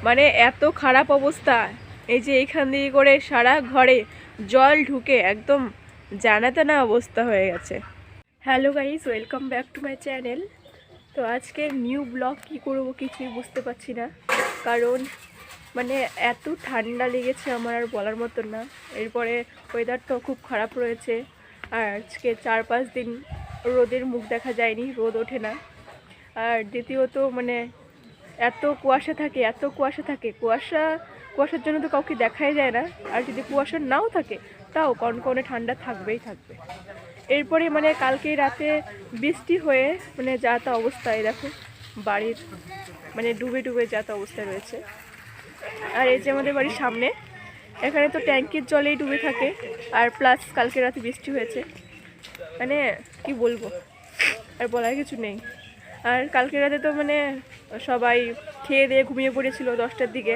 মানে এত খারাপ অবস্থা। এই যে এইখান দিয়ে করে সারা ঘরে জল ঢুকে একদম জানাতে না অবস্থা হয়ে গেছে। Hello guys, welcome back to my channel. তো আজকে নিউ ব্লগ কী করবো কিছুই বুঝতে পারছি না, কারণ মানে এত ঠান্ডা লেগেছে আমার আর বলার মতন না। এরপরে ওয়েদারটাও খুব খারাপ রয়েছে, আর আজকে 4-5 দিন রোদের মুখ দেখা যায়নি, রোদ ওঠে না। আর দ্বিতীয়ত মানে এত কুয়াশা থাকে, এত কুয়াশা থাকে, কুয়াশার জন্য তো কাউকে দেখাই যায় না। আর যদি কুয়াশা নাও থাকে তাও কনকনে ঠান্ডা থাকবেই থাকবে। এরপরে মানে কালকে রাতে বৃষ্টি হয়ে মানে যা তা অবস্থায়, দেখো বাড়ির মানে ডুবে ডুবে যা তা অবস্থায় রয়েছে। আর এই যে আমাদের বাড়ির সামনে, এখানে তো ট্যাঙ্কির জলেই ডুবে থাকে, আর প্লাস কালকে রাতে বৃষ্টি হয়েছে। মানে কি বলবো, আর বলার কিছু নেই। আর কালকে রাতে তো মানে সবাই খেয়ে দিয়ে ঘুমিয়ে পড়েছিল 10টার দিকে।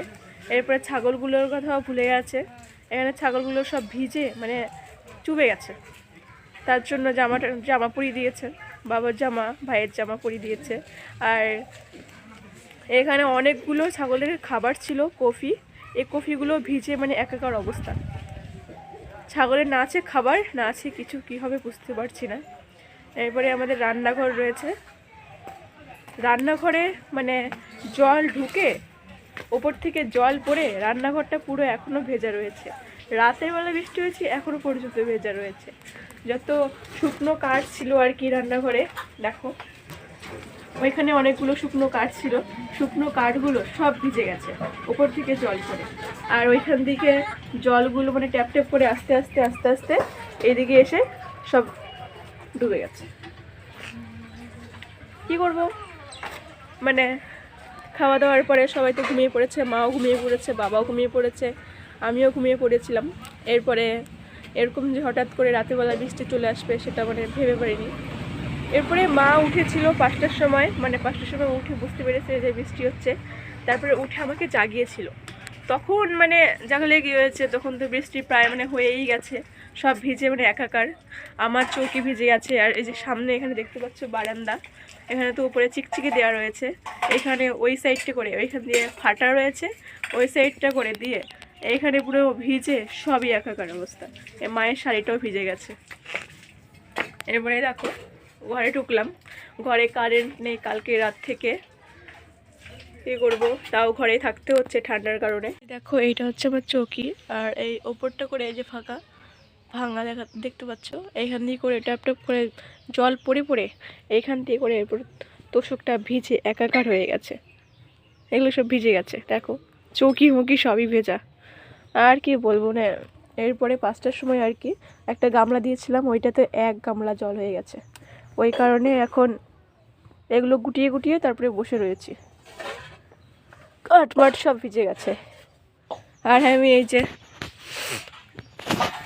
এরপরে ছাগলগুলোর কথাও ভুলে গেছে। এখানে ছাগলগুলো সব ভিজে মানে চুবে গেছে, তার জন্য জামা পরিয়ে দিয়েছে, বাবার জামা ভাইয়ের জামা পরিয়ে দিয়েছে। আর এখানে অনেকগুলো ছাগলের খাবার ছিল, কফি, এই কফিগুলো ভিজে মানে একাকার অবস্থা। ছাগলের না আছে খাবার, না আছে কিছু, কী হবে বুঝতে পারছি না। এরপরে আমাদের রান্নাঘর রয়েছে, রান্নাঘরে মানে জল ঢুকে ওপর থেকে জল পড়ে রান্নাঘরটা পুরো এখনও ভেজা রয়েছে। রাতের বেলা বৃষ্টি হয়েছে, এখনও পর্যন্ত ভেজা রয়েছে। যত শুকনো কাঠ ছিল আর কি রান্নাঘরে, দেখো ওইখানে অনেকগুলো শুকনো কাঠ ছিল, শুকনো কাঠগুলো সব ভিজে গেছে ওপর থেকে জল পড়ে। আর ওইখান থেকে জলগুলো মানে ট্যাপ ট্যাপ করে আস্তে আস্তে আস্তে আস্তে এদিকে এসে সব ডুবে গেছে। কি করব, মানে খাওয়া দাওয়ার পরে সবাই তো ঘুমিয়ে পড়েছে, মাও ঘুমিয়ে পড়েছে, বাবাও ঘুমিয়ে পড়েছে, আমিও ঘুমিয়ে পড়েছিলাম। এরপরে এরকম যে হঠাৎ করে রাতেরবেলা বৃষ্টি চলে আসবে সেটা মানে ভেবে পারিনি। এরপরে মা উঠেছিল 5টার সময়, মানে 5টার সময় উঠে বুঝতে পেরেছে যে বৃষ্টি হচ্ছে। তারপরে উঠে আমাকে জাগিয়েছিল। তখন মানে জাগলে কী হয়েছে, তখন তো বৃষ্টি প্রায় মানে হয়েই গেছে, সব ভিজে মানে একাকার। আমার চৌকি ভিজে গেছে। আর এই যে সামনে এখানে দেখতে পাচ্ছ বারান্দা, এখানে তো উপরে চিকচিকি দেওয়া রয়েছে, এখানে ওই সাইডটা করে ওইখান দিয়ে ফাটা রয়েছে, ওই সাইডটা করে দিয়ে এইখানে পুরো ভিজে সবই একাকার অবস্থা। মায়ের শাড়িটাও ভিজে গেছে। এরপরে দেখো ঘরে ঢুকলাম, ঘরে কারেন্ট নেই কালকে রাত থেকে, কী করবো, তাও ঘরেই থাকতে হচ্ছে ঠান্ডার কারণে। দেখো এইটা হচ্ছে আমার চৌকি, আর এই ওপরটা করে এই যে ফাঁকা ভাঙা দেখতে পাচ্ছ, এইখান দিয়ে করে ট্যাপ ট্যাপ করে জল পড়ে পড়ে এইখান দিয়ে করে এরপর তোষকটা ভিজে একাকার হয়ে গেছে, এগুলো সব ভিজে গেছে। দেখো চৌকি মুকি সবই ভেজা। আর কি বলবো না। এরপরে 5টার সময় আর কি একটা গামলা দিয়েছিলাম, ওইটাতে 1 গামলা জল হয়ে গেছে। ওই কারণে এখন এগুলো গুটিয়ে গুটিয়ে তারপরে বসে রয়েছি, কাঠমাট সব ভিজে গেছে। আর আমি এই যে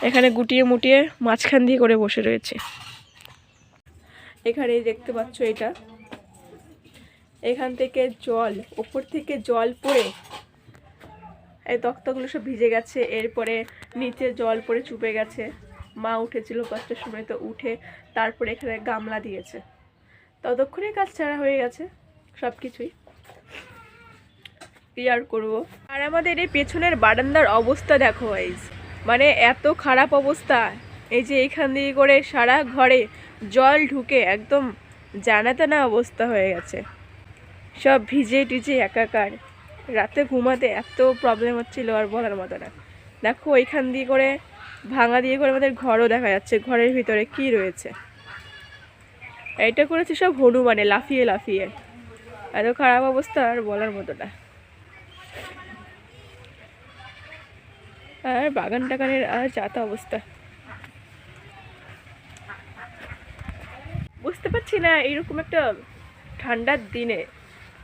এখানে গুটিয়ে মুটিয়ে মাঝখান দিয়ে করে বসে রয়েছে। এখানে দেখতে পাচ্ছ এটা, এখান থেকে জল, ওপর থেকে জল পড়ে এই তক্তাগুলো সব ভিজে গেছে। এরপরে নিচে জল পড়ে চুপে গেছে। মা উঠেছিল 5টার সময়, তো উঠে তারপরে এখানে গামলা দিয়েছে, ততক্ষণে কাজ ছাড়া হয়ে গেছে সব কিছুই। কি আর করবো। আর আমাদের এই পেছনের বারান্দার অবস্থা দেখো গাইস, মানে এত খারাপ অবস্থা। এই যে এইখান দিয়ে করে সারা ঘরে জল ঢুকে একদম জানাতে না অবস্থা হয়ে গেছে, সব ভিজে টিজে একাকার। রাতে ঘুমাতে এত প্রবলেম হচ্ছিল আর বলার মতো না। দেখো ওইখান দিয়ে করে ভাঙা দিয়ে করে আমাদের ঘরও দেখা যাচ্ছে, ঘরের ভিতরে কি রয়েছে। এইটা করেছে সব হনুমানে লাফিয়ে লাফিয়ে, এত খারাপ অবস্থা আর বলার মতো না। আর বাগান টাগানের আর যাতা অবস্থা, বুঝতে পারছি না এইরকম একটা ঠান্ডার দিনে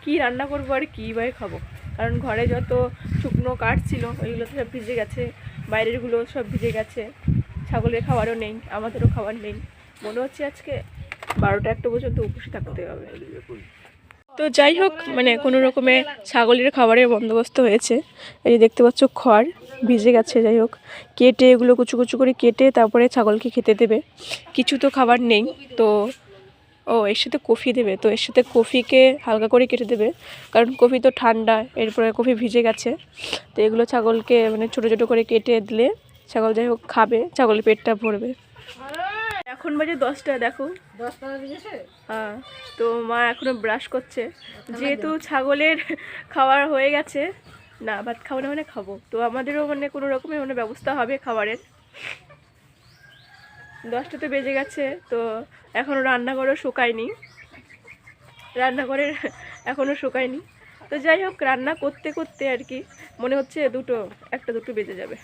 কি রান্না করবো আর কী ভাই খাবো। কারণ ঘরে যত শুকনো কাঠ ছিল ওইগুলো তো সব ভিজে গেছে, বাইরেরগুলো সব ভিজে গেছে, ছাগলের খাবারও নেই, আমাদেরও খাবার নেই। মনে হচ্ছে আজকে 12টা-1টা পর্যন্ত উপসে থাকতে হবে। তো যাই হোক, মানে কোনো রকমে ছাগলের খাবারের বন্দোবস্ত হয়েছে। এই যে দেখতে পাচ্ছ খড় ভিজে গেছে, যাই হোক কেটে এগুলো কুচু কুচু করে কেটে তারপরে ছাগলকে খেতে দেবে। কিছু তো খাবার নেই, তো ও এর সাথে কফি দেবে, তো এর সাথে কফিকে হালকা করে কেটে দেবে, কারণ কফি তো ঠান্ডা, এরপরে কফি ভিজে গেছে। তো এগুলো ছাগলকে মানে ছোটো ছোটো করে কেটে দিলে ছাগল যাই হোক খাবে, ছাগলের পেটটা ভরবে। এখন বাজে 10টা, দেখো 10টা বেজেছে। হ্যাঁ, তো মা এখনো ব্রাশ করছে, যেহেতু ছাগলের খাওয়ার হয়ে গেছে। না ভাত খাবো না মানে খাবো, তো আমাদেরও মানে কোনো রকমের মানে ব্যবস্থা হবে খাবারের। 10টা তো বেজে গেছে, তো এখনও রান্নাঘরও শুকায়নি, রান্নাঘরের এখনও শুকায়নি। তো যাই হোক, রান্না করতে করতে আর কি মনে হচ্ছে 1টা 2টো বেজে যাবে,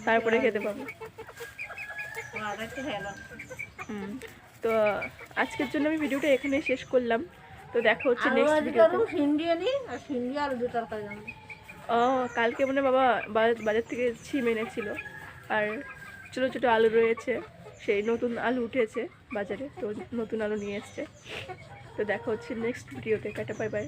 তারপরে খেতে পাবো। তো আজকের জন্য আমি ভিডিওটা এখানে শেষ করলাম। তো দেখা হচ্ছে নেক্সট ভিডিওতে। ও কালকে মানে বাবা বাজার থেকে ছিম এনেছিল, আর ছোটো ছোটো আলু রয়েছে, সেই নতুন আলু উঠেছে বাজারে, তো নতুন আলু নিয়ে এসছে। তো দেখা হচ্ছে নেক্সট ভিডিওতে। Tata, bye bye.